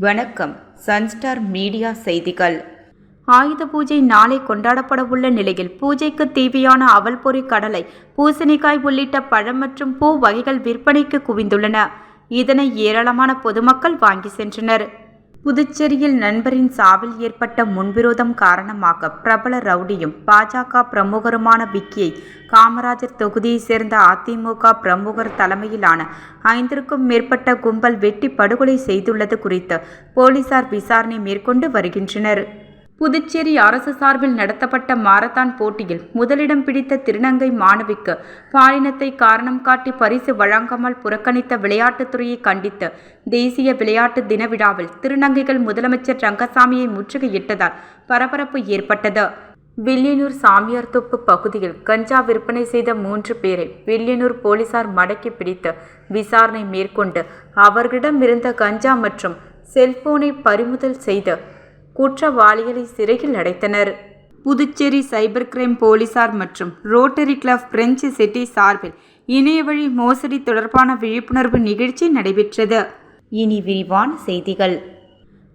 வணக்கம். Sunstar media செய்திகள். ஆயுத பூஜை நாளை கொண்டாடப்படவுள்ள நிலையில் பூஜைக்கு தேவையான அவல் பொரி, கடலை, பூசணிக்காய் உள்ளிட்ட பழம் மற்றும் பூ வகைகள் விற்பனைக்கு குவிந்துள்ளன. இதனை ஏராளமான பொதுமக்கள் வாங்கி சென்றனர். புதுச்சேரியில் நண்பரின் சாவில் ஏற்பட்ட முன்விரோதம் காரணமாக பிரபல ரவுடியும் பாஜக பிரமுகருமான விக்கியை காமராஜர் தொகுதியைச் சேர்ந்த அதிமுக பிரமுகர் தலைமையிலான 5க்கும் மேற்பட்ட கும்பல் வெட்டி படுகொலை செய்துள்ளது குறித்து போலீசார் விசாரணை மேற்கொண்டு வருகின்றனர். புதுச்சேரி அரசு சார்பில் நடத்தப்பட்ட மாரத்தான் போட்டியில் முதலிடம் பிடித்த திருநங்கை மாணவிக்கு பாலினத்தை காரணம் காட்டி பரிசு வழங்காமல் புறக்கணித்த விளையாட்டுத்துறையை கண்டித்து தேசிய விளையாட்டு தின விழாவில் திருநங்கைகள் முதலமைச்சர் ரங்கசாமியை முற்றுகையிட்டதால் பரபரப்பு ஏற்பட்டது. வில்லியனூர் சாமியார்தோப்பு பகுதியில் கஞ்சா விற்பனை செய்த 3 பேரை வில்லியனூர் போலீசார் மடக்கி பிடித்து விசாரணை மேற்கொண்டு அவர்களிடமிருந்த கஞ்சா மற்றும் செல்போனை பறிமுதல் செய்து குற்றவாளிகளை சிறையில் அடைத்தனர். புதுச்சேரி சைபர் கிரைம் போலீசார் மற்றும் ரோட்டரி கிளப் பிரெஞ்சு சிட்டி சார்பில் இணையவழி மோசடி தொடர்பான விழிப்புணர்வு நிகழ்ச்சி நடைபெற்றது. இனி விரிவான செய்திகள்.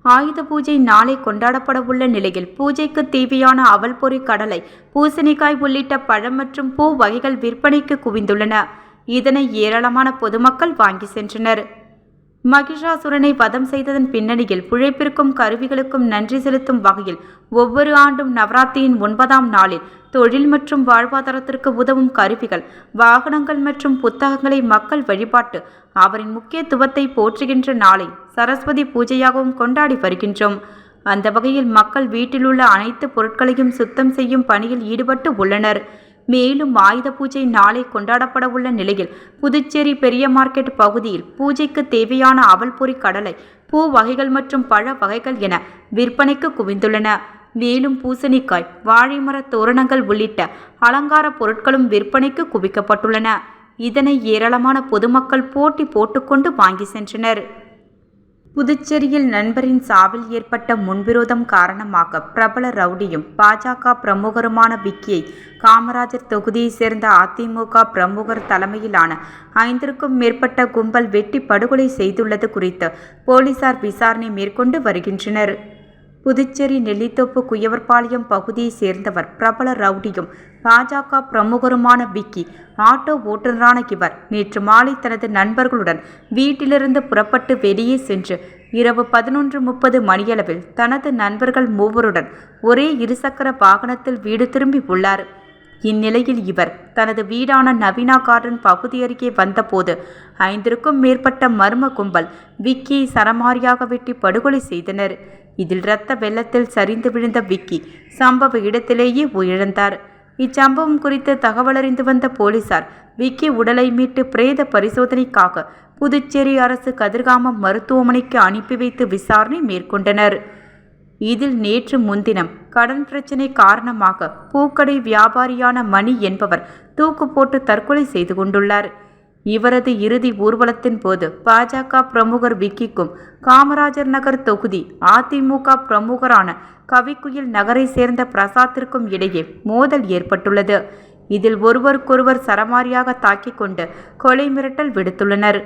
ஆயுத பூஜை நாளை கொண்டாடப்படவுள்ள நிலையில் பூஜைக்கு தேவையான அவல் பொரி, கடலை, பூசணிக்காய் உள்ளிட்ட பழம் மற்றும் பூ வகைகள் விற்பனைக்கு குவிந்துள்ளன. இதனை ஏராளமான பொதுமக்கள் வாங்கி சென்றனர். மகிஷாசுரனை வதம் செய்ததன் பின்னணியில் பிழைப்பிற்கும் கருவிகளுக்கும் நன்றி செலுத்தும் வகையில் ஒவ்வொரு ஆண்டும் நவராத்திரியின் 9ஆம் நாளில் தொழில் மற்றும் வாழ்வாதாரத்திற்கு உதவும் கருவிகள், வாகனங்கள் மற்றும் புத்தகங்களை மக்கள் வழிபாட்டு அவரின் முக்கியத்துவத்தை போற்றுகின்ற நாளை சரஸ்வதி பூஜையாகவும் கொண்டாடி வருகின்றோம். அந்த வகையில் மக்கள் வீட்டிலுள்ள அனைத்து பொருட்களையும் சுத்தம் செய்யும் பணியில் ஈடுபட்டு உள்ளனர். மேலும் ஆயுத பூஜை நாளை கொண்டாடப்பட உள்ள நிலையில் புதுச்சேரி பெரிய மார்க்கெட் பகுதியில் பூஜைக்கு தேவையான அவல் பொரி, கடலை, பூ வகைகள் மற்றும் பழ வகைகள் என விற்பனைக்கு குவிந்துள்ளன. மேலும் பூசணிக்காய், வாழைமர தோரணங்கள் உள்ளிட்ட அலங்கார பொருட்களும் விற்பனைக்கு குவிக்கப்பட்டுள்ளன. இதனை ஏராளமான பொதுமக்கள் போட்டி போட்டுக்கொண்டு வாங்கி சென்றனர். புதுச்சேரியில் நண்பரின் சாவில் ஏற்பட்ட முன்விரோதம் காரணமாக பிரபல ரவுடியும் பாஜக பிரமுகருமான விக்கியை காமராஜர் தொகுதியைச் சேர்ந்த அதிமுக பிரமுகர் தலைமையிலான 5க்கும் மேற்பட்ட கும்பல் வெட்டி படுகொலை செய்துள்ளது குறித்து போலீசார் விசாரணை மேற்கொண்டு வருகின்றனர். புதுச்சேரி நெல்லித்தோப்பு குயவர்பாளையம் பகுதியைச் சேர்ந்தவர் பிரபல ரவுடியும் பாஜக பிரமுகருமான விக்கி. ஆட்டோ ஓட்டுநரான இவர் நேற்று மாலை தனது நண்பர்களுடன் வீட்டிலிருந்து புறப்பட்டு வெளியே சென்று இரவு 11:30 மணியளவில் தனது நண்பர்கள் 3 ஒரே இருசக்கர வாகனத்தில் வீடு திரும்பி உள்ளார். இந்நிலையில் இவர் தனது வீடான நவீனா கார்டன் பகுதி அருகே வந்தபோது 5க்கும் மேற்பட்ட மர்ம கும்பல் விக்கியை சரமாரியாக வெட்டி படுகொலை செய்தனர். இதில் இரத்த வெள்ளத்தில் சரிந்து விழுந்த விக்கி சம்பவ இடத்திலேயே உயிரிழந்தார். இச்சம்பவம் குறித்து தகவலறிந்து வந்த போலீசார் விக்கி உடலை மீட்டு பிரேத பரிசோதனைக்காக புதுச்சேரி அரசு கதிர்காமம் மருத்துவமனைக்கு அனுப்பி வைத்து விசாரணை மேற்கொண்டனர். இதில் நேற்று முன்தினம் கடன் பிரச்சினை காரணமாக பூக்கடை வியாபாரியான மணி என்பவர் தூக்கு போட்டு தற்கொலை செய்து கொண்டுள்ளார். இவரது இறுதி ஊர்வலத்தின் போது பாஜக பிரமுகர் விக்கிக்கும் காமராஜர் நகர் தொகுதி அதிமுக பிரமுகரான கவிக்குயில் நகரை சேர்ந்த பிரசாத்திற்கும் இடையே மோதல் ஏற்பட்டுள்ளது. இதில் ஒருவருக்கொருவர் சரமாரியாக தாக்கிக் கொண்டு கொலை மிரட்டல் விடுத்துள்ளனர்.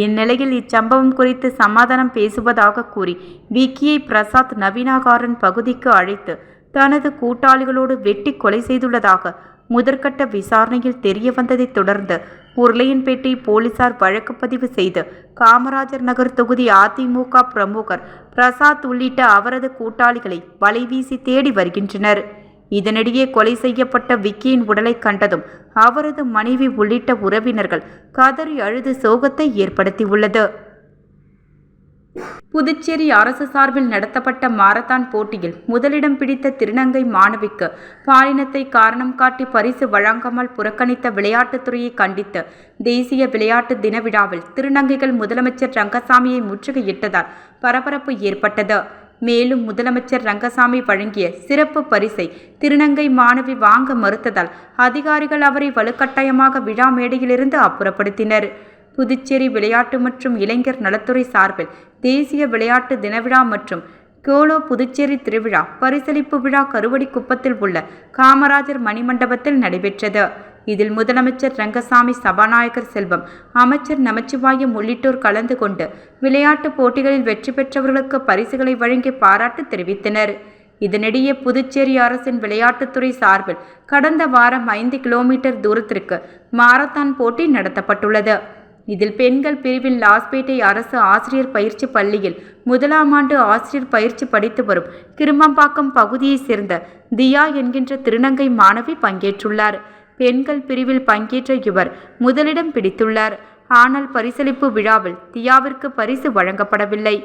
இந்நிலையில் இச்சம்பவம் குறித்து சமாதானம் பேசுவதாக கூறி விக்கியை பிரசாத் நவீனா கார்டன் பகுதிக்கு அழைத்து தனது கூட்டாளிகளோடு வெட்டி கொலை செய்துள்ளதாக முதற்கட்ட விசாரணையில் தெரிய வந்ததை தொடர்ந்து உருளையன்பேட்டை போலீசார் வழக்கு பதிவு செய்து காமராஜர் நகர் தொகுதி அதிமுக பிரமுகர் பிரசாத் உள்ளிட்ட அவரது கூட்டாளிகளை வலைவீசி தேடி வருகின்றனர். இதனிடையே கொலை செய்யப்பட்ட விக்கியின் உடலை கண்டதும் அவரது மனைவி உள்ளிட்ட உறவினர்கள் கதறி அழுது சோகத்தை ஏற்படுத்தியுள்ளது. புதுச்சேரி அரசு சார்பில் நடத்தப்பட்ட மாரத்தான் போட்டியில் முதலிடம் பிடித்த திருநங்கை மாணவிக்கு பாலினத்தை காரணம் காட்டி பரிசு வழங்காமல் புறக்கணித்த விளையாட்டுத்துறையை கண்டித்து தேசிய விளையாட்டு தின விழாவில் திருநங்கைகள் முதலமைச்சர் ரங்கசாமியை முற்றுகையிட்டதால் பரபரப்பு ஏற்பட்டது. மேலும் முதலமைச்சர் ரங்கசாமி வழங்கிய சிறப்பு பரிசை திருநங்கை மாணவி வாங்க மறுத்ததால் அதிகாரிகள் அவரை வலுக்கட்டாயமாக விழா மேடையிலிருந்து அப்புறப்படுத்தினர். புதுச்சேரி விளையாட்டு மற்றும் இளைஞர் நலத்துறை சார்பில் தேசிய விளையாட்டு தினவிழா மற்றும் கோலோ புதுச்சேரி திருவிழா பரிசளிப்பு விழா கருவடிக்குப்பத்தில் உள்ள காமராஜர் மணிமண்டபத்தில் நடைபெற்றது. இதில் முதலமைச்சர் ரங்கசாமி, சபாநாயகர் செல்வம், அமைச்சர் நமச்சிவாயம் உள்ளிட்டோர் கலந்து கொண்டு விளையாட்டுப் போட்டிகளில் வெற்றி பெற்றவர்களுக்கு பரிசுகளை வழங்கி பாராட்டு தெரிவித்தனர். இதனிடையே புதுச்சேரி அரசின் விளையாட்டுத்துறை சார்பில் கடந்த வாரம் 5 கிலோமீட்டர் தூரத்திற்கு மாரத்தான் போட்டி நடத்தப்பட்டுள்ளது. இதில் பெண்கள் பிரிவில் லாஸ்பேட்டை அரசு ஆசிரியர் பயிற்சி பள்ளியில் 1ஆம் ஆண்டு ஆசிரியர் பயிற்சி படித்து வரும் கிருமம்பாக்கம் பகுதியைச் சேர்ந்த தியா என்கின்ற திருநங்கை மாணவி பங்கேற்றுள்ளார். பெண்கள் பிரிவில் பங்கேற்ற இவர் முதலிடம் பிடித்துள்ளார். ஆனால் பரிசளிப்பு விழாவில் தியாவிற்கு பரிசு வழங்கப்படவில்லை.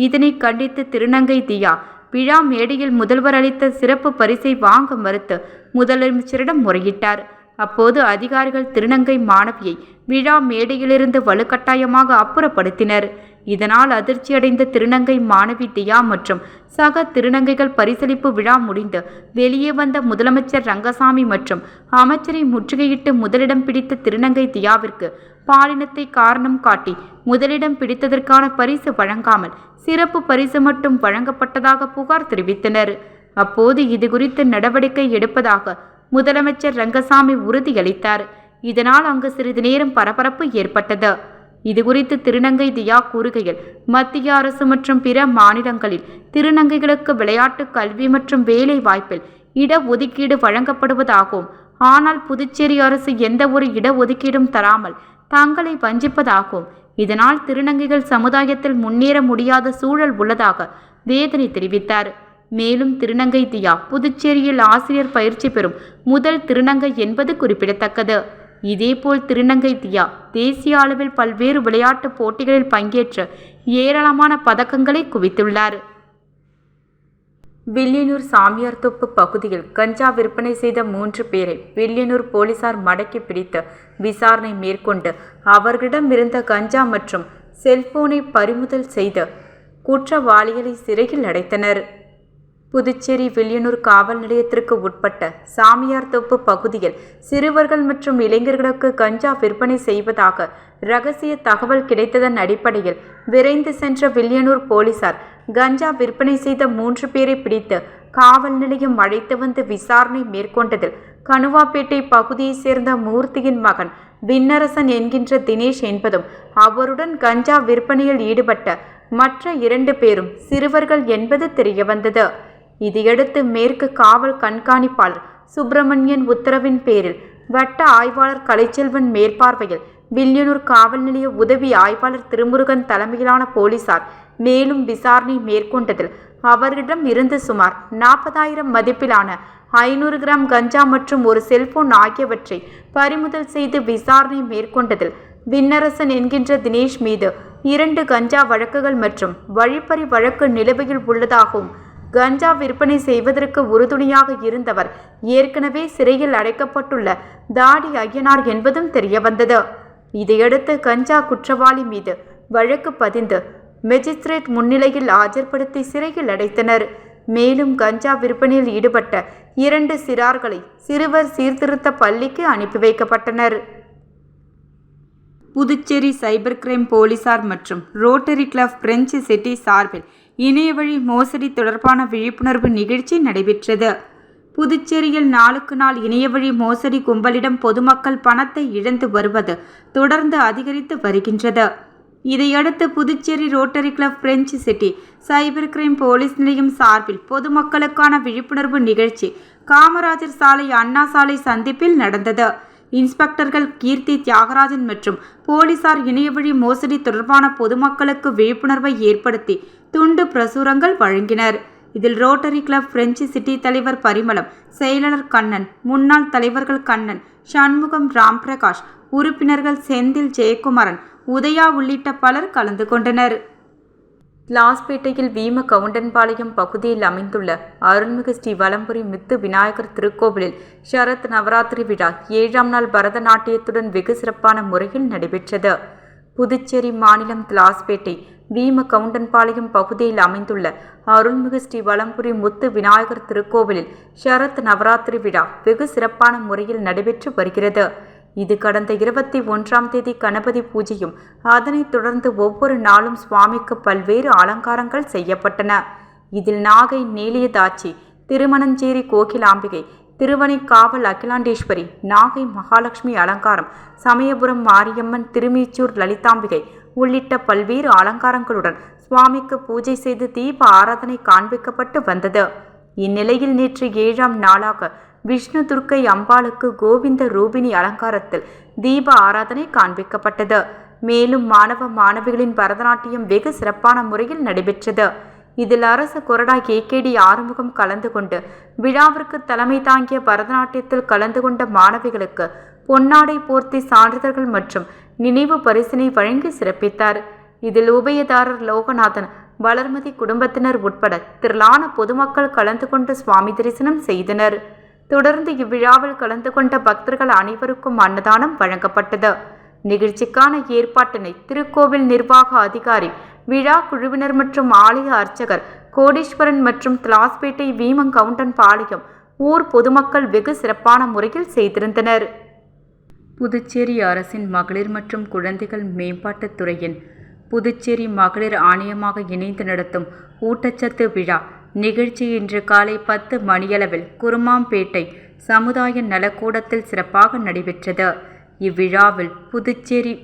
இதனை கண்டித்து திருநங்கை தியா விழா மேடையில் முதல்வர் அளித்த சிறப்பு பரிசை வாங்க மறுத்து முதலமைச்சரிடம் முறையிட்டார். அப்போது அதிகாரிகள் திருநங்கை மாணவியை விழா மேடையிலிருந்து வலுக்கட்டாயமாக அப்புறப்படுத்தினர். இதனால் அதிர்ச்சியடைந்த திருநங்கை மாணவி தியா மற்றும் சக திருநங்கைகள் பரிசளிப்பு விழா முடிந்து வெளியே வந்த முதலமைச்சர் ரங்கசாமி மற்றும் அமைச்சரை முற்றுகையிட்டு முதலிடம் பிடித்த திருநங்கை தியாவிற்கு பாலினத்தை காரணம் காட்டி முதலிடம் பிடித்ததற்கான பரிசு வழங்காமல் சிறப்பு பரிசு மட்டும் வழங்கப்பட்டதாக புகார் தெரிவித்தனர். அப்போது இதுகுறித்து நடவடிக்கை எடுப்பதாக முதலமைச்சர் ரங்கசாமி உறுதியளித்தார். இதனால் அங்கு சிறிது நேரம் பரபரப்பு ஏற்பட்டது. இதுகுறித்து திருநங்கை தியா கூறுகையில், மத்திய அரசு மற்றும் பிற மாநிலங்களில் திருநங்கைகளுக்கு விளையாட்டு, கல்வி மற்றும் வேலை வாய்ப்பில் இடஒதுக்கீடு வழங்கப்படுவதாகவும், ஆனால் புதுச்சேரி அரசு எந்த ஒரு இடஒதுக்கீடும் தராமல் தங்களை வஞ்சிப்பதாகவும், இதனால் திருநங்கைகள் சமுதாயத்தில் முன்னேற முடியாத சூழல் உள்ளதாக வேதனை தெரிவித்தார். மேலும் திருநங்கை தியா புதுச்சேரியில் ஆசிரியர் பயிற்சி பெறும் முதல் திருநங்கை என்பது குறிப்பிடத்தக்கது. இதேபோல் திருநங்கை தியா தேசிய அளவில் பல்வேறு விளையாட்டுப் போட்டிகளில் பங்கேற்று ஏராளமான பதக்கங்களை குவித்துள்ளார். வில்லியனூர் சாமியார்தோப்பு பகுதியில் கஞ்சா விற்பனை செய்த 3 பேரை வில்லியனூர் போலீசார் மடக்கி பிடித்து விசாரணை மேற்கொண்டு அவர்களிடமிருந்த கஞ்சா மற்றும் செல்போனை பறிமுதல் செய்து குற்றவாளிகளை சிறையில் அடைத்தனர். புதுச்சேரி வில்லியனூர் காவல் நிலையத்திற்கு உட்பட்ட சாமியார்தோப்பு பகுதியில் சிறுவர்கள் மற்றும் இளைஞர்களுக்கு கஞ்சா விற்பனை செய்வதாக ரகசிய தகவல் கிடைத்ததன் அடிப்படையில் விரைந்து சென்ற வில்லியனூர் போலீசார் கஞ்சா விற்பனை செய்த 3 பேரை பிடித்து காவல் நிலையம் அழைத்து வந்து விசாரணை மேற்கொண்டதில் கணுவாப்பேட்டை பகுதியைச் சேர்ந்த மூர்த்தியின் மகன் விண்ணரசன் என்கின்ற தினேஷ் என்பதும் அவருடன் கஞ்சா விற்பனையில் ஈடுபட்ட மற்ற 2 பேரும் சிறுவர்கள் என்பது தெரியவந்தது. இதையடுத்து மேற்கு காவல் கண்காணிப்பாளர் சுப்பிரமணியன் உத்தரவின் பேரில் வட்ட ஆய்வாளர் கலைச்செல்வன் மேற்பார்வையில் வில்லியனூர் காவல் நிலைய உதவி ஆய்வாளர் திருமுருகன் தலைமையிலான போலீசார் மேலும் விசாரணை மேற்கொண்டதில் அவர்களிடம் இருந்து சுமார் 40,000 மதிப்பிலான 500 கிராம் கஞ்சா மற்றும் ஒரு செல்போன் ஆகியவற்றை பறிமுதல் செய்து விசாரணை மேற்கொண்டதில் விண்ணரசன் என்கின்ற தினேஷ் மீது 2 கஞ்சா வழக்குகள் மற்றும் வழிப்பறி வழக்கு நிலுவையில் உள்ளதாகவும், கஞ்சா விற்பனை செய்வதற்கு உறுதுணையாக இருந்தவர் ஏற்கனவே சிறையில் அடைக்கப்பட்டுள்ள தாடி ஐயனார் என்பதும் தெரியவந்தது. இதையடுத்து கஞ்சா குற்றவாளி மீது வழக்கு பதிந்து மெஜிஸ்ட்ரேட் முன்னிலையில் ஆஜர்படுத்தி சிறையில் அடைத்தனர். மேலும் கஞ்சா விற்பனையில் ஈடுபட்ட 2 சிறார்களை சிறுவர் சீர்திருத்த பள்ளிக்கு அனுப்பி வைக்கப்பட்டனர். புதுச்சேரி சைபர் கிரைம் போலீசார் மற்றும் ரோட்டரி கிளப் பிரெஞ்சு சிட்டி சார்பில் இணையவழி மோசடி தொடர்பான விழிப்புணர்வு நிகழ்ச்சி நடைபெற்றது. புதுச்சேரியில் நாளுக்கு நாள் இணையவழி மோசடி கும்பலிடம் பொதுமக்கள் பணத்தை இழந்து வருவது தொடர்ந்து அதிகரித்து வருகின்றது. இதையடுத்து Puducherry rotary club French city cyber crime police நிலையம் சார்பில் பொதுமக்களுக்கான விழிப்புணர்வு நிகழ்ச்சி காமராஜர் சாலை, அண்ணா சாலை சந்திப்பில் நடந்தது. இன்ஸ்பெக்டர்கள் கீர்த்தி தியாகராஜன் மற்றும் போலீசார் இணையவழி மோசடி தொடர்பான பொதுமக்களுக்கு விழிப்புணர்வை ஏற்படுத்தி துண்டு பிரசுரங்கள் வழங்கினர். இதில் ரோட்டரி கிளப் பிரெஞ்சு சிட்டி தலைவர் பரிமளம், செயலாளர் கண்ணன், முன்னாள் தலைவர்கள் கண்ணன், சண்முகம், ராம்பிரகாஷ், உறுப்பினர்கள் செந்தில், ஜெயக்குமாரன், உதயா உள்ளிட்ட பலர் கலந்து கொண்டனர். லாஸ்பேட்டையில் வீம கவுண்டன்பாளையம் பகுதியில் அமைந்துள்ள அருள்மிகு ஸ்ரீ வலம்புரி முத்து விநாயகர் திருக்கோவிலில் சரத் நவராத்திரி விழா 7ஆம் நாள் பரதநாட்டியத்துடன் வெகு சிறப்பான முறையில் நடைபெற்றது. புதுச்சேரி மாநிலம் லாஸ்பேட்டை வீம கவுண்டன்பாளையம் பகுதியில் அமைந்துள்ள அருள்மிகு ஸ்ரீ வலம்புரி முத்து விநாயகர் திருக்கோவிலில் சரத் நவராத்திரி விழா வெகு சிறப்பான முறையில் நடைபெற்று வருகிறது. இது கடந்த 21ஆம் தேதி கணபதி பூஜையும், அதனைத் தொடர்ந்து ஒவ்வொரு நாளும் சுவாமிக்கு பல்வேறு அலங்காரங்கள் செய்யப்பட்டன. இதில் நாகை, நீலியதாட்சி, திருமணஞ்சேரி கோகிலாம்பிகை, திருவனைக்காவல் அகிலாண்டேஸ்வரி, நாகை மகாலட்சுமி அலங்காரம், சமயபுரம் மாரியம்மன், திருமீச்சூர் லலிதாம்பிகை உள்ளிட்ட பல்வேறு அலங்காரங்களுடன் சுவாமிக்கு பூஜை செய்து தீப ஆராதனை காண்பிக்கப்பட்டு வந்தது. இந்நிலையில் நேற்று 7ஆம் நாளாக விஷ்ணு துர்க்கை அம்பாளுக்கு கோவிந்த ரூபிணி அலங்காரத்தில் தீப ஆராதனை காண்பிக்கப்பட்டது. மேலும் மாணவ மாணவிகளின் பரதநாட்டியம் வெகு சிறப்பான முறையில் நடைபெற்றது. இதில் அரசு கொறடா ஏகேடி ஆறுமுகம் கலந்து கொண்டு விழாவிற்கு தலைமை தாங்கிய பரதநாட்டியத்தில் கலந்து கொண்ட மாணவிகளுக்கு பொன்னாடை போர்த்தி சான்றிதழ்கள் மற்றும் நினைவு பரிசினை வழங்கி சிறப்பித்தார். இதில் உபயதாரர் லோகநாதன், வளர்மதி குடும்பத்தினர் உட்பட திரளான பொதுமக்கள் கலந்து கொண்டு சுவாமி தரிசனம் செய்தனர். தொடர்ந்து இவ்விழாவில் கலந்து கொண்ட பக்தர்கள் அனைவருக்கும் அன்னதானம் வழங்கப்பட்டது. நிகழ்ச்சிக்கான ஏற்பாட்டினை திருக்கோவில் நிர்வாக அதிகாரி, விழா குழுவினர் மற்றும் ஆலய அர்ச்சகர் கோடீஸ்வரன் மற்றும் திலாஸ்பேட்டை வீமங்கவுண்டன் பாளையம் ஊர் பொதுமக்கள் வெகு சிறப்பான முறையில் செய்திருந்தனர். புதுச்சேரி அரசின் மகளிர் மற்றும் குழந்தைகள் மேம்பாட்டுத் துறையின் புதுச்சேரி மகளிர் ஆணையமாக இணைந்து நடத்தும் ஊட்டச்சத்து விழா நிகழ்ச்சி இன்று காலை 10 மணியளவில் குருமாம்பேட்டை சமுதாய நலக்கூடத்தில் சிறப்பாக நடைபெற்றது. இவ்விழாவில் புதுச்சேரி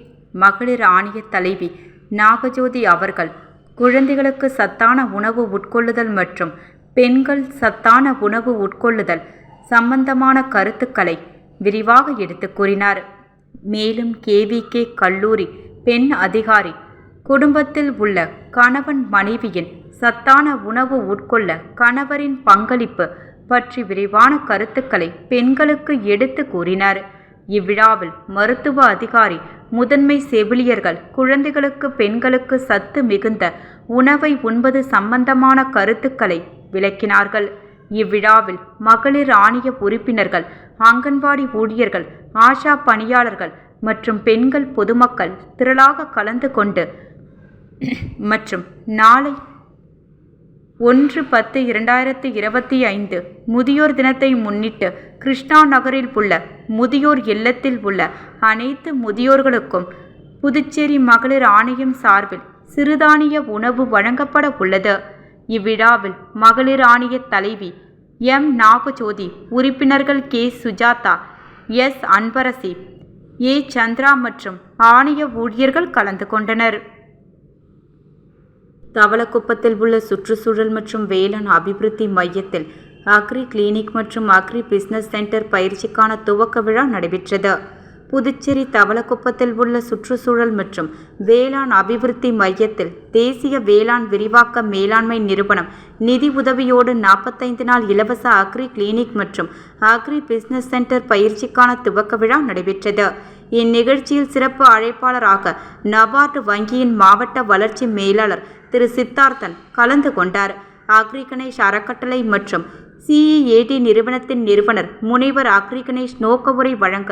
மகளிர் ஆணைய தலைவி நாகஜோதி அவர்கள் குழந்தைகளுக்கு சத்தான உணவு உட்கொள்ளுதல் மற்றும் பெண்கள் சத்தான உணவு உட்கொள்ளுதல் சம்பந்தமான கருத்துக்களை விரிவாக எடுத்து கூறினார். மேலும் KVK கல்லூரி பெண் அதிகாரி குடும்பத்தில் உள்ள கணவன் மனைவியின் சத்தான உணவு உட்கொள்ள கணவரின் பங்களிப்பு பற்றி விரிவான கருத்துக்களை பெண்களுக்கு எடுத்து கூறினார். இவ்விழாவில் மருத்துவ அதிகாரி, முதன்மை செவிலியர்கள் குழந்தைகளுக்கு பெண்களுக்கு சத்து மிகுந்த உணவை உண்பது சம்பந்தமான கருத்துக்களை விளக்கினார்கள். இவ்விழாவில் மகளிர் ஆணைய உறுப்பினர்கள், அங்கன்வாடி ஊழியர்கள், ஆஷா பணியாளர்கள் மற்றும் பெண்கள் பொதுமக்கள் திரளாக கலந்து கொண்டு மற்றும் நாளை 1/10/2025 முதியோர் தினத்தை முன்னிட்டு கிருஷ்ணா நகரில் உள்ள முதியோர் இல்லத்தில் உள்ள அனைத்து முதியோர்களுக்கும் புதுச்சேரி மகளிர் ஆணையம் சார்பில் சிறுதானிய உணவு வழங்கப்பட உள்ளது. இவ்விழாவில் மகளிர் ஆணைய தலைவி M. நாகஜோதி, உறுப்பினர்கள் K. Sujatha, S. Anbarasi, A. Chandra மற்றும் ஆணைய ஊழியர்கள் கலந்து கொண்டனர். தவளக்குப்பத்தில் உள்ள சுற்றுச்சூழல் மற்றும் வேளாண் அபிவிருத்தி மையத்தில் அக்ரி கிளினிக் மற்றும் அக்ரி பிசினஸ் சென்டர் பயிற்சிக்கான துவக்க விழா நடைபெற்றது. புதுச்சேரி தவளக்குப்பத்தில் உள்ள சுற்றுச்சூழல் மற்றும் வேளாண் அபிவிருத்தி மையத்தில் தேசிய வேளாண் விரிவாக்க மேலாண்மை நிறுவனம் நிதி உதவியோடு 45 நாள் இலவச அக்ரி கிளினிக் மற்றும் அக்ரி பிசினஸ் சென்டர் பயிற்சிக்கான துவக்க விழா நடைபெற்றது. இந்நிகழ்ச்சியில் சிறப்பு அழைப்பாளராக நபார்டு வங்கியின் மாவட்ட வளர்ச்சி மேலாளர் திரு சித்தார்த்தன் கலந்து கொண்டார். அக்ரி கணேஷ் அறக்கட்டளை மற்றும் CEAT நிறுவனத்தின் நிறுவனர் முனைவர் அக்ரி கணேஷ் நோக்க உரை வழங்க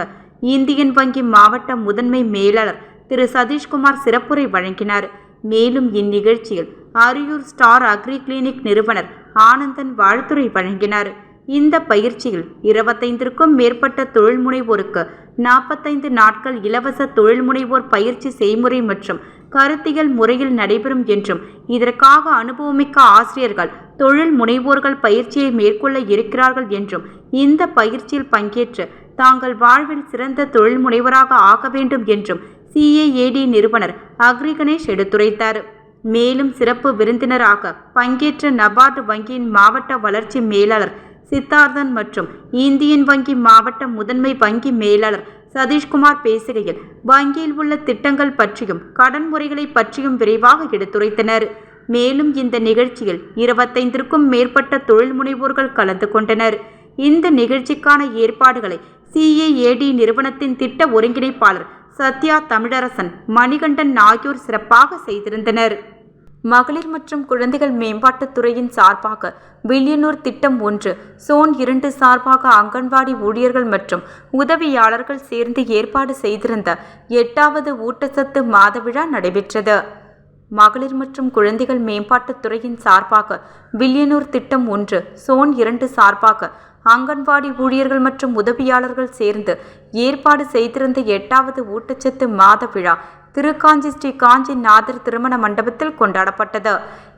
இந்தியன் வங்கி மாவட்ட முதன்மை மேலாளர் திரு சதீஷ்குமார் சிறப்புரை வழங்கினார். மேலும் இந்நிகழ்ச்சியில் அரியூர் ஸ்டார் அக்ரி கிளினிக் நிறுவனர் ஆனந்தன் வாழ்த்துரை வழங்கினார். இந்த பயிற்சியில் 25க்கும் மேற்பட்ட தொழில் முனைவோருக்கு 45 நாட்கள் இலவச தொழில் முனைவோர் பயிற்சி செய்முறை மற்றும் கருத்தியல் முறையில் நடைபெறும் என்றும் இதற்காக அனுபவமிக்க ஆசிரியர்கள் தொழில் முனைவோர்கள் பயிற்சியை மேற்கொள்ள இருக்கிறார்கள் என்றும் இந்த பயிற்சியில் பங்கேற்று தாங்கள் வாழ்வில் சிறந்த தொழில் முனைவராக ஆக வேண்டும் என்றும் CEAT நிறுவனர் அக்ரி கணேஷ் எடுத்துரைத்தார். மேலும் சிறப்பு விருந்தினராக பங்கேற்ற நபார்டு வங்கியின் மாவட்ட வளர்ச்சி மேலாளர் சித்தார்த்தன் மற்றும் இந்தியன் வங்கி மாவட்ட முதன்மை வங்கி மேலாளர் சதீஷ்குமார் பேசுகையில் வங்கியில் உள்ள திட்டங்கள் பற்றியும் கடன் முறைகளை பற்றியும் விரைவாக எடுத்துரைத்தனர். மேலும் இந்த நிகழ்ச்சியில் 25க்கும் மேற்பட்ட தொழில் முனைவோர்கள் கலந்து கொண்டனர். இந்த நிகழ்ச்சிக்கான ஏற்பாடுகளை CEAT நிறுவனத்தின் திட்ட ஒருங்கிணைப்பாளர் சத்யா தமிழரசன், மணிகண்டன் ஆகியோர் சிறப்பாக செய்திருந்தனர். மகளிர் மற்றும் குழந்தைகள் மேம்பாட்டுத் துறையின் சார்பாக வில்லியனூர் திட்டம் 1 சோன் 2 சார்பாக அங்கன்வாடி ஊழியர்கள் மற்றும் உதவியாளர்கள் சேர்ந்து ஏற்பாடு செய்திருந்த 8வது ஊட்டச்சத்து மாத விழா நடைபெற்றது. மகளிர் மற்றும் குழந்தைகள் மேம்பாட்டுத் துறையின் சார்பாக வில்லியனூர் திட்டம் 1 சோன் 2 சார்பாக அங்கன்வாடி ஊழியர்கள் மற்றும் உதவியாளர்கள் சேர்ந்து ஏற்பாடு செய்திருந்த 8வது ஊட்டச்சத்து மாத விழா திருக்காஞ்சி ஸ்ரீ காஞ்சி நாதர் திருமண மண்டபத்தில் கொண்டாடப்பட்டது.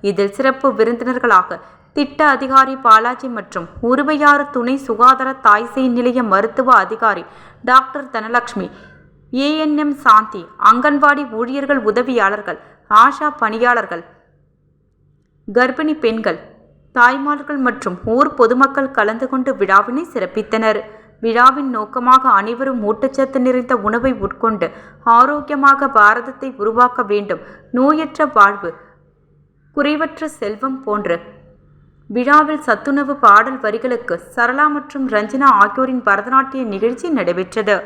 இதில் சிறப்பு விருந்தினர்களாக திட்ட அதிகாரி பாலாஜி மற்றும் உருவையாறு துணை சுகாதார தாய்சேய் நிலைய மருத்துவ அதிகாரி டாக்டர் தனலட்சுமி, ஏஎன்எம் சாந்தி, அங்கன்வாடி ஊழியர்கள், உதவியாளர்கள், ஆஷா பணியாளர்கள், கர்ப்பிணி பெண்கள், தாய்மார்கள் மற்றும் ஊர் பொதுமக்கள் கலந்து கொண்டு விழாவினை சிறப்பித்தனர். விழாவின் நோக்கமாக அனைவரும் ஊட்டச்சத்து நிறைந்த உணவை உட்கொண்டு ஆரோக்கியமாக பாரதத்தை உருவாக்க வேண்டும், நோயற்ற வாழ்வு, குறைவற்ற செல்வம் போன்ற விழாவில் சத்துணவு பாடல் வரிகளுக்கு சரளா மற்றும் ரஞ்சனா ஆகியோரின் பரதநாட்டிய நிகழ்ச்சி நடைபெற்றது.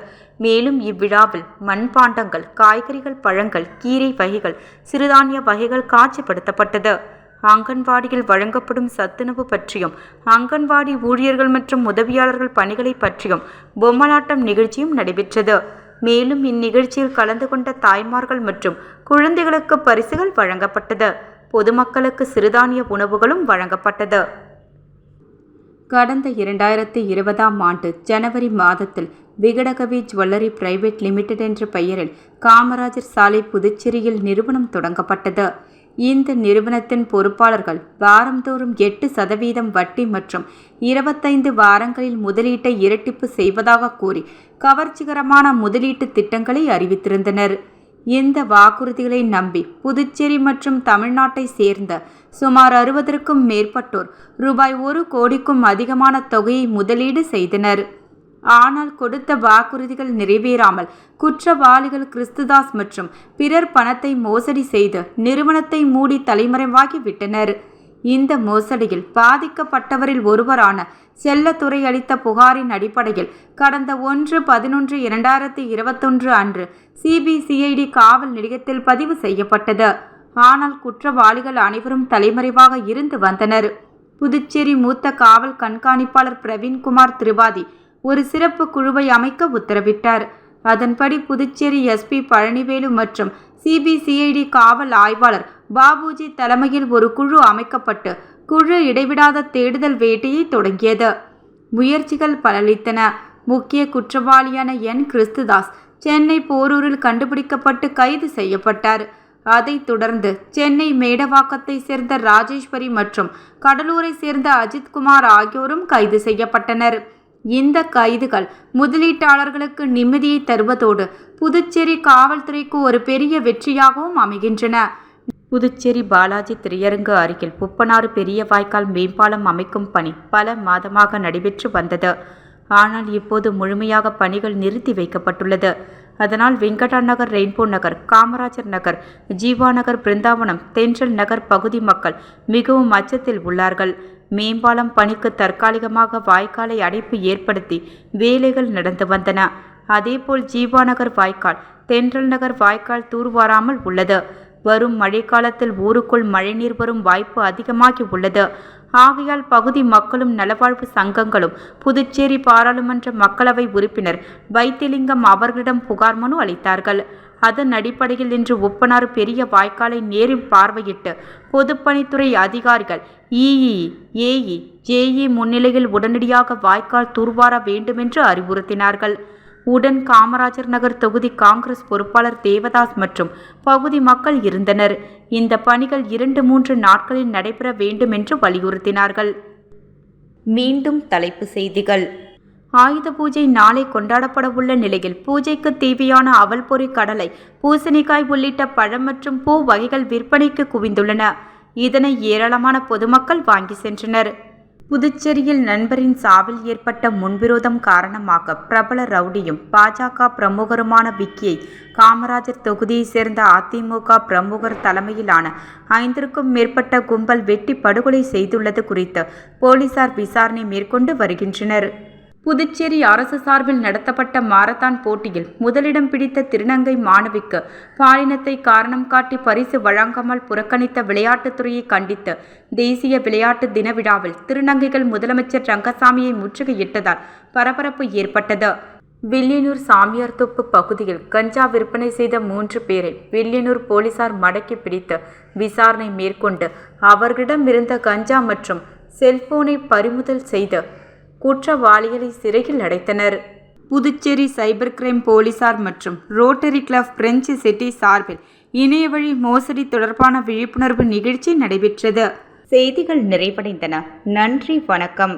மேலும் இவ்விழாவில் மண்பாண்டங்கள், காய்கறிகள், பழங்கள், கீரை வகைகள், சிறுதானிய வகைகள் காட்சிப்படுத்தப்பட்டது. அங்கன்வாடியில் வழங்கப்படும் சத்துணவு பற்றியும், அங்கன்வாடி ஊழியர்கள் மற்றும் உதவியாளர்கள் பணிகளை பற்றியும் பொம்மலாட்டம் நிகழ்ச்சியும் நடைபெற்றது. மேலும் இந்நிகழ்ச்சியில் கலந்து கொண்ட தாய்மார்கள் மற்றும் குழந்தைகளுக்கு பரிசுகள் வழங்கப்பட்டது. பொதுமக்களுக்கு சிறுதானிய உணவுகளும் வழங்கப்பட்டது. கடந்த 2020ஆம் ஆண்டு ஜனவரி மாதத்தில் விகடகவி ஜுவல்லரி பிரைவேட் லிமிடெட் என்ற பெயரில் காமராஜர் சாலை, புதுச்சேரியில் நிறுவனம் தொடங்கப்பட்டது. இந்த நிறுவனத்தின் பொறுப்பாளர்கள் வாரந்தோறும் 8% வட்டி மற்றும் 25 வாரங்களில் முதலீட்டை இரட்டிப்பு செய்வதாக கூறி கவர்ச்சிகரமான முதலீட்டு திட்டங்களை அறிவித்திருந்தனர். இந்த வாக்குறுதிகளை நம்பி புதுச்சேரி மற்றும் தமிழ்நாட்டை சேர்ந்த சுமார் 60க்கும் மேற்பட்டோர் ரூபாய் 1 கோடிக்கும் அதிகமான தொகையை முதலீடு செய்தனர். ஆனால் கொடுத்த வாக்குறுதிகள் நிறைவேறாமல் குற்றவாளிகள் கிறிஸ்துதாஸ் மற்றும் பிறர் பணத்தை மோசடி செய்து நிறுவனத்தை மூடி தலைமறைவாகி விட்டனர். இந்த மோசடியில் பாதிக்கப்பட்டவரில் ஒருவரான செல்லத்துறை அளித்த புகாரின் அடிப்படையில் கடந்த 1/11/2021 அன்று சிபிசிஐடி காவல் நிலையத்தில் பதிவு செய்யப்பட்டது. ஆனால் குற்றவாளிகள் அனைவரும் தலைமறைவாக இருந்து வந்தனர். புதுச்சேரி மூத்த காவல் கண்காணிப்பாளர் பிரவீன்குமார் திரிபாதி ஒரு சிறப்பு குழுவை அமைக்க உத்தரவிட்டார். அதன்படி புதுச்சேரி எஸ்பி பழனிவேலு மற்றும் சிபிசிஐடி காவல் ஆய்வாளர் பாபுஜி தலைமையில் ஒரு குழு அமைக்கப்பட்டு குழு இடைவிடாத தேடுதல் வேட்டையை தொடங்கியது. முயற்சிகள் பலனளித்தன. முக்கிய குற்றவாளியான என் கிறிஸ்துதாஸ் சென்னை போரூரில் கண்டுபிடிக்கப்பட்டு கைது செய்யப்பட்டார். அதைத் தொடர்ந்து சென்னை மேடவாக்கத்தை சேர்ந்த ராஜேஸ்வரி மற்றும் கடலூரை சேர்ந்த அஜித்குமார் ஆகியோரும் கைது செய்யப்பட்டனர். இந்த கைதுகள் முதலீட்டாளர்களுக்கு நிம்மதியை தருவதோடு புதுச்சேரி காவல்துறைக்கு ஒரு பெரிய வெற்றியாகவும் அமைகின்றன. புதுச்சேரி பாலாஜி திரையரங்கு அருகில் உப்பனாறு பெரிய வாய்க்கால் மேம்பாலம் அமைக்கும் பணி பல மாதமாக நடைபெற்று வந்தது. ஆனால் இப்போது முழுமையாக பணிகள் நிறுத்தி வைக்கப்பட்டுள்ளது. அதனால் வெங்கடா நகர், ரெயின்போ நகர், காமராஜர் நகர், ஜீவா நகர், பிருந்தாவனம், தென்றல் நகர் பகுதி மக்கள் மிகவும் அச்சத்தில் உள்ளார்கள். மேம்பாலம் பணிக்கு தற்காலிகமாக வாய்க்காலை அடைப்பு ஏற்படுத்தி வேலைகள் நடந்து வந்தன. அதேபோல் ஜீவா நகர் வாய்க்கால், தென்றல் நகர் வாய்க்கால் தூர்வாராமல் உள்ளது. வரும் மழைக்காலத்தில் ஊருக்குள் மழைநீர் வரும் வாய்ப்பு அதிகமாகி உள்ளது. ஆகையால் பகுதி மக்களும் நலவாழ்வு சங்கங்களும் புதுச்சேரி பாராளுமன்ற மக்களவை உறுப்பினர் வைத்திலிங்கம் அவர்களிடம் புகார் மனு அளித்தார்கள். அதன் அடிப்படையில் இன்று உப்பனாறு பெரிய வாய்க்காலை நேரில் பார்வையிட்டு பொதுப்பணித்துறை அதிகாரிகள் இஇ, ஏஇ, ஜேஇ முன்னிலையில் உடனடியாக வாய்க்கால் தூர்வார வேண்டுமென்று அறிவுறுத்தினார்கள். உடன் காமராஜர் நகர் தொகுதி காங்கிரஸ் பொறுப்பாளர் தேவதாஸ் மற்றும் பகுதி மக்கள் இருந்தனர். இந்த பணிகள் 2-3 நாட்களில் நடைபெற வேண்டும் என்று வலியுறுத்தினார்கள். மீண்டும் தலைப்பு செய்திகள். ஆயுத பூஜை நாளை கொண்டாடப்பட உள்ள நிலையில் பூஜைக்கு தேவையான அவல் பொரி, கடலை, பூசணிக்காய் உள்ளிட்ட பழம் மற்றும் பூ வகைகள் விற்பனைக்கு குவிந்துள்ளன. இதனை ஏராளமான பொதுமக்கள் வாங்கி சென்றனர். புதுச்சேரியில் நண்பரின் சாவில் ஏற்பட்ட முன்விரோதம் காரணமாக பிரபல ரவுடியும் பாஜக பிரமுகருமான விக்கியை காமராஜர் தொகுதியை சேர்ந்த அதிமுக பிரமுகர் தலைமையிலான 5க்கும் மேற்பட்ட கும்பல் வெட்டி படுகொலை செய்துள்ளது குறித்து போலீசார் விசாரணை மேற்கொண்டு வருகின்றனர். புதுச்சேரி அரசு சார்பில் நடத்தப்பட்ட மாரத்தான் போட்டியில் முதலிடம் பிடித்த திருநங்கை மாணவிக்கு பாலினத்தை காரணம் காட்டி பரிசு வழங்காமல் புறக்கணித்த விளையாட்டுத்துறையை கண்டித்து தேசிய விளையாட்டு தின விழாவில் திருநங்கைகள் முதலமைச்சர் ரங்கசாமியை முற்றுகையிட்டதால் பரபரப்பு ஏற்பட்டது. வில்லியனூர் சாமியார்தோப்பு பகுதியில் கஞ்சா விற்பனை செய்த 3 பேரை வில்லியனூர் போலீசார் மடக்கி பிடித்து விசாரணை மேற்கொண்டு அவர்களிடமிருந்த கஞ்சா மற்றும் செல்போனை பறிமுதல் செய்து குற்றவாளிகளை சிறையில் அடைத்தனர். புதுச்சேரி சைபர் கிரைம் போலீசார் மற்றும் ரோட்டரி கிளப் பிரெஞ்சு சிட்டி சார்பில் இணையவழி மோசடி தொடர்பான விழிப்புணர்வு நிகழ்ச்சி நடைபெற்றது. செய்திகள் நிறைவடைந்தன. நன்றி, வணக்கம்.